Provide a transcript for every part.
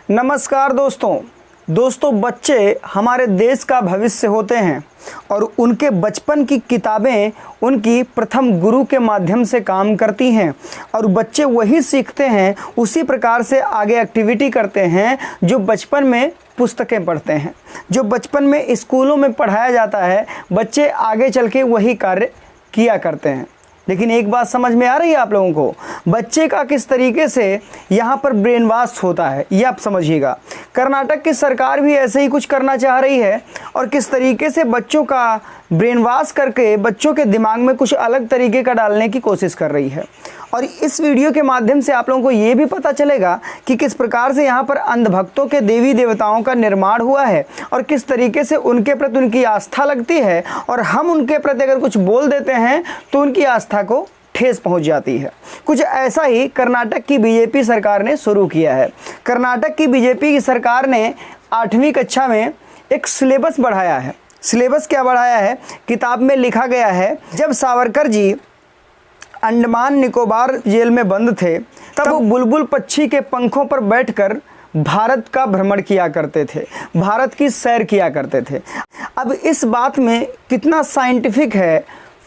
नमस्कार दोस्तों, बच्चे हमारे देश का भविष्य होते हैं और उनके बचपन की किताबें उनकी प्रथम गुरु के माध्यम से काम करती हैं और बच्चे वही सीखते हैं, उसी प्रकार से आगे एक्टिविटी करते हैं जो बचपन में पुस्तकें पढ़ते हैं, जो बचपन में स्कूलों में पढ़ाया जाता है। बच्चे आगे चल के वही कार्य किया करते हैं। लेकिन एक बात समझ में आ रही है आप लोगों को, बच्चे का किस तरीके से यहाँ पर ब्रेन वॉश होता है, ये आप समझिएगा। कर्नाटक की सरकार भी ऐसे ही कुछ करना चाह रही है और किस तरीके से बच्चों का ब्रेन वॉश करके बच्चों के दिमाग में कुछ अलग तरीके का डालने की कोशिश कर रही है। और इस वीडियो के माध्यम से आप लोगों को ये भी पता चलेगा कि किस प्रकार से यहाँ पर अंधभक्तों के देवी देवताओं का निर्माण हुआ है और किस तरीके से उनके प्रति उनकी आस्था लगती है और हम उनके प्रति अगर कुछ बोल देते हैं तो उनकी आस्था को ठेस पहुंच जाती है। कुछ ऐसा ही कर्नाटक की बीजेपी सरकार ने शुरू किया है। कर्नाटक की बीजेपी की सरकार ने 8वीं कक्षा में एक सिलेबस बढ़ाया है। सिलेबस क्या बढ़ाया है? किताब में लिखा गया है, जब सावरकर जी अंडमान निकोबार जेल में बंद थे तब वो बुलबुल पक्षी के पंखों पर बैठकर भारत का भ्रमण किया करते थे, भारत की सैर किया करते थे। अब इस बात में कितना साइंटिफिक है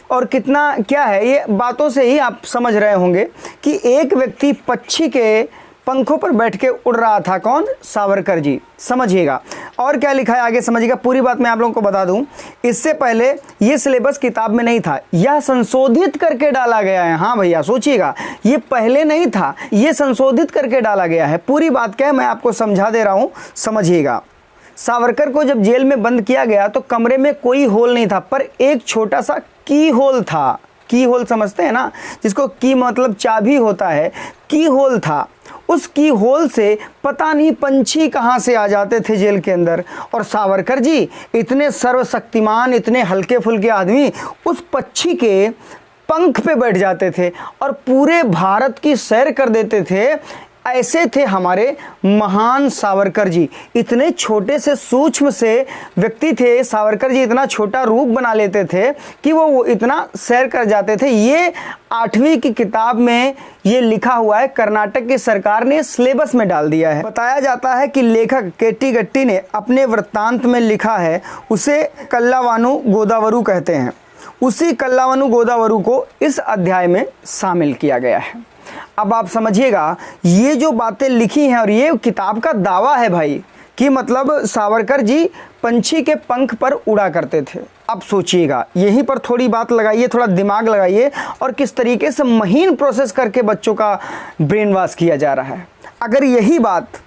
और कितना क्या है, ये बातों से ही आप समझ रहे होंगे कि एक व्यक्ति पक्षी के पंखों पर बैठ के उड़ रहा था। कौन? सावरकर जी। समझिएगा और क्या लिखा है आगे समझिएगा। पूरी बात मैं आप लोगों को बता दूं, इससे पहले ये सिलेबस किताब में नहीं था, यह संशोधित करके डाला गया है। हाँ भैया सोचिएगा, ये पहले नहीं था, ये संशोधित करके डाला गया है। पूरी बात क्या है मैं आपको समझा दे रहा हूं, समझिएगा। सावरकर को जब जेल में बंद किया गया तो कमरे में कोई होल नहीं था, पर एक छोटा सा की होल था। की होल समझते हैं ना, जिसको की मतलब चाबी होता है। की होल था, उस की होल से पता नहीं पंछी कहाँ से आ जाते थे जेल के अंदर। और सावरकर जी इतने सर्वशक्तिमान, इतने हल्के फुल्के आदमी उस पक्षी के पंख पे बैठ जाते थे और पूरे भारत की सैर कर देते थे। ऐसे थे हमारे महान सावरकर जी। इतने छोटे से सूक्ष्म से व्यक्ति थे सावरकर जी, इतना छोटा रूप बना लेते थे कि वो इतना सैर कर जाते थे। ये 8वीं की किताब में ये लिखा हुआ है, कर्नाटक की सरकार ने सिलेबस में डाल दिया है। बताया जाता है कि लेखक केटी गट्टी ने अपने वृत्तांत में लिखा है, उसे कल्लावानु गोदावरु कहते हैं। उसी कल्लावानु गोदावरु को इस अध्याय में शामिल किया गया है। अब आप समझिएगा, ये जो बातें लिखी हैं और ये किताब का दावा है भाई कि मतलब सावरकर जी पंछी के पंख पर उड़ा करते थे। अब सोचिएगा, यहीं पर थोड़ी बात लगाइए, थोड़ा दिमाग लगाइए और किस तरीके से महीन प्रोसेस करके बच्चों का ब्रेन वॉश किया जा रहा है। अगर यही बात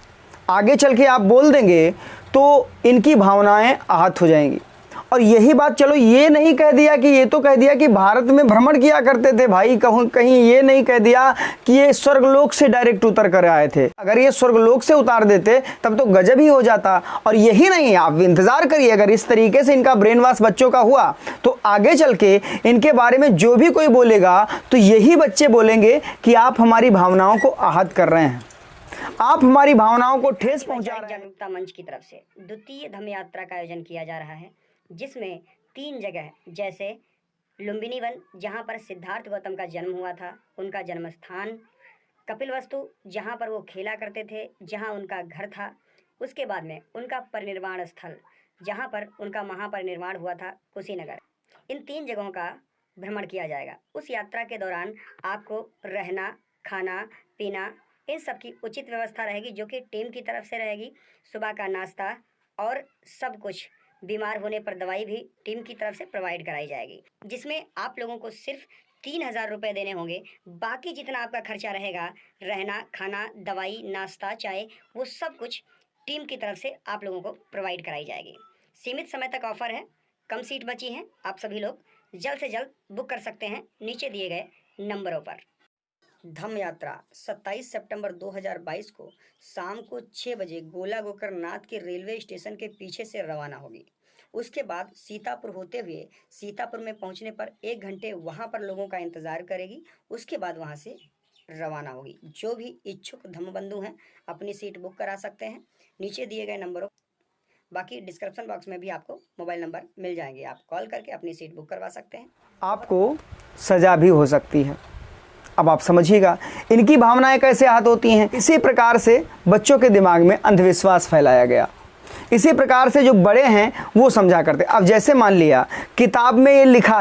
आगे चल के आप बोल देंगे तो इनकी भावनाएं आहत हो जाएंगी। और यही बात, चलो ये नहीं कह दिया कि, ये तो कह दिया कि भारत में भ्रमण किया करते थे भाई, कहूँ कहीं ये नहीं कह दिया कि ये स्वर्गलोक से डायरेक्ट उतर कर आए थे। अगर ये स्वर्गलोक से उतार देते तब तो गजब ही हो जाता। और यही नहीं, आप इंतजार करिए, अगर इस तरीके से इनका ब्रेन वॉश बच्चों का हुआ तो आगे चल के इनके बारे में जो भी कोई बोलेगा तो यही बच्चे बोलेंगे कि आप हमारी भावनाओं को आहत कर रहे हैं, आप हमारी भावनाओं को ठेस पहुंचा रहे हैं। जागरूकता मंच की तरफ से द्वितीय धम्म यात्रा का आयोजन किया जा रहा है, जिसमें 3 जगह जैसे लुम्बिनी वन, जहां पर सिद्धार्थ गौतम का जन्म हुआ था, उनका जन्म स्थान, कपिलवस्तु जहां पर वो खेला करते थे, जहां उनका घर था, उसके बाद में उनका परिनिर्वाण स्थल जहां पर उनका महापरिनिर्वाण हुआ था, कुशीनगर। इन 3 जगहों का भ्रमण किया जाएगा। उस यात्रा के दौरान आपको रहना, खाना, पीना, इन सब की उचित व्यवस्था रहेगी, जो कि टीम की तरफ से रहेगी। सुबह का नाश्ता और सब कुछ, बीमार होने पर दवाई भी टीम की तरफ से प्रोवाइड कराई जाएगी, जिसमें आप लोगों को सिर्फ 3000 रुपये देने होंगे। बाकी जितना आपका खर्चा रहेगा, रहना, खाना, दवाई, नाश्ता, चाय, वो सब कुछ टीम की तरफ से आप लोगों को प्रोवाइड कराई जाएगी। सीमित समय तक ऑफर है, कम सीट बची हैं, आप सभी लोग जल्द से जल्द बुक कर सकते हैं नीचे दिए गए नंबरों पर। धम्म यात्रा 27 सितंबर 2022 को शाम को 6 बजे गोला गोकर्णनाथ के रेलवे स्टेशन के पीछे से रवाना होगी। उसके बाद सीतापुर होते हुए सीतापुर में पहुंचने पर 1 घंटे वहां पर लोगों का इंतज़ार करेगी। उसके बाद वहां से रवाना होगी। जो भी इच्छुक धम्मबंधु हैं अपनी सीट बुक करा सकते हैं नीचे दिए गए नंबरों। बाकी डिस्क्रिप्शन बॉक्स में भी आपको मोबाइल नंबर मिल जाएंगे, आप कॉल करके अपनी सीट बुक करवा सकते हैं। आपको सज़ा भी हो सकती है। अब आप समझिएगा इनकी भावनाएं कैसे आहत होती हैं। इसी प्रकार से बच्चों के दिमाग में अंधविश्वास फैलाया गया। इसी प्रकार से जो बड़े हैं वो समझा करते। अब जैसे मान लिया किताब में ये लिखा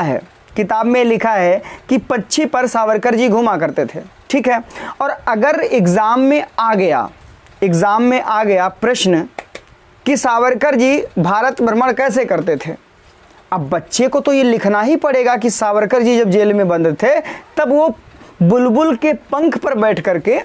है कि पक्षी पर सावरकर जी घूमा करते थे, ठीक है। और अगर एग्ज़ाम में आ गया प्रश्न कि सावरकर जी भारत भ्रमण कैसे करते थे, अब बच्चे को तो ये लिखना ही पड़ेगा कि सावरकर जी जब जेल में बंद थे तब वो बुलबुल के पंख पर बैठ करके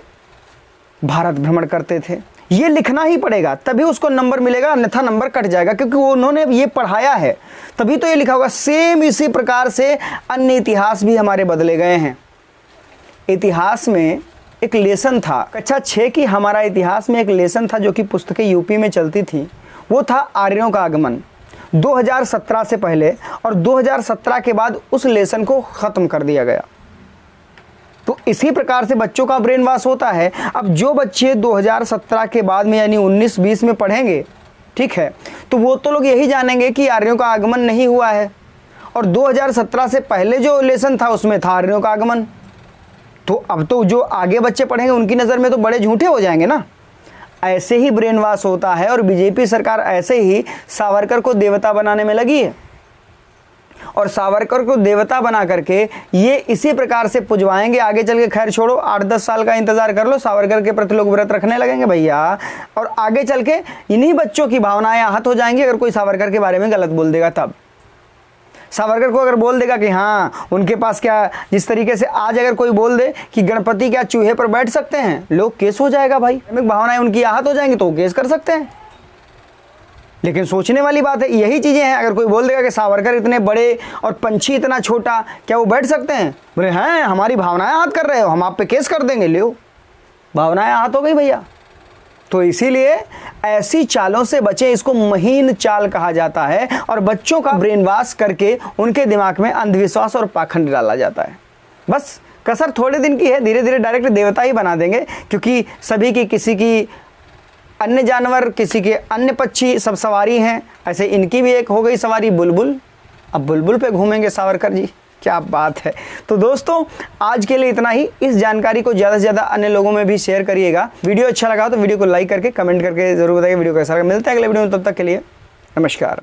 भारत भ्रमण करते थे। ये लिखना ही पड़ेगा, तभी उसको नंबर मिलेगा, अन्यथा नंबर कट जाएगा, क्योंकि वो उन्होंने ये पढ़ाया है तभी तो ये लिखा होगा। सेम इसी प्रकार से अन्य इतिहास भी हमारे बदले गए हैं। इतिहास में एक लेसन था, कक्षा 6 की हमारा इतिहास में एक लेसन था जो कि पुस्तकें यूपी में चलती थी, वो था आर्यों का आगमन। 2017 से पहले और 2017 के बाद उस लेसन को ख़त्म कर दिया गया। तो इसी प्रकार से बच्चों का ब्रेन वॉश होता है। अब जो बच्चे 2017 के बाद में यानी 19-20 में पढ़ेंगे, ठीक है, तो वो तो लोग यही जानेंगे कि आर्यों का आगमन नहीं हुआ है, और 2017 से पहले जो लेसन था उसमें था आर्यों का आगमन। तो अब तो जो आगे बच्चे पढ़ेंगे उनकी नज़र में तो बड़े झूठे हो जाएंगे ना। ऐसे ही ब्रेन वॉश होता है, और बीजेपी सरकार ऐसे ही सावरकर को देवता बनाने में लगी है, और सावरकर को देवता बना करके ये इसी प्रकार से पुजवाएंगे आगे चल के। खैर छोड़ो, 8-10 साल का इंतजार कर लो, सावरकर के प्रति लोग व्रत रखने लगेंगे भैया, और आगे चल के इन्हीं बच्चों की भावनाएं आहत हो जाएंगी अगर कोई सावरकर के बारे में गलत बोल देगा। तब सावरकर को अगर बोल देगा कि हाँ उनके पास क्या, जिस तरीके से आज अगर कोई बोल दे कि गणपति क्या चूहे पर बैठ सकते हैं, लोग केस हो जाएगा भाई, भावनाएं उनकी आहत हो जाएंगी तो केस कर सकते हैं। लेकिन सोचने वाली बात है, यही चीज़ें हैं। अगर कोई बोल देगा कि सावरकर इतने बड़े और पंछी इतना छोटा, क्या वो बैठ सकते हैं? बोले हैं हमारी भावनाएं आहत कर रहे हो, हम आप पे केस कर देंगे। लो, भावनाएं आहत हो गई भैया। तो इसीलिए ऐसी चालों से बचें, इसको महीन चाल कहा जाता है, और बच्चों का ब्रेन वॉश करके उनके दिमाग में अंधविश्वास और पाखंड डाला जाता है। बस कसर थोड़े दिन की है, धीरे धीरे डायरेक्ट देवता ही बना देंगे, क्योंकि सभी की किसी की अन्य जानवर, किसी के अन्य पक्षी सब सवारी हैं, ऐसे इनकी भी एक हो गई सवारी बुलबुल। अब बुलबुल पे घूमेंगे सावरकर जी, क्या बात है। तो दोस्तों आज के लिए इतना ही। इस जानकारी को ज़्यादा से ज़्यादा अन्य लोगों में भी शेयर करिएगा। वीडियो अच्छा लगा तो वीडियो को लाइक करके कमेंट करके जरूर बताइए वीडियो कैसा लगा। मिलते हैं अगले वीडियो में, तब तक के लिए नमस्कार।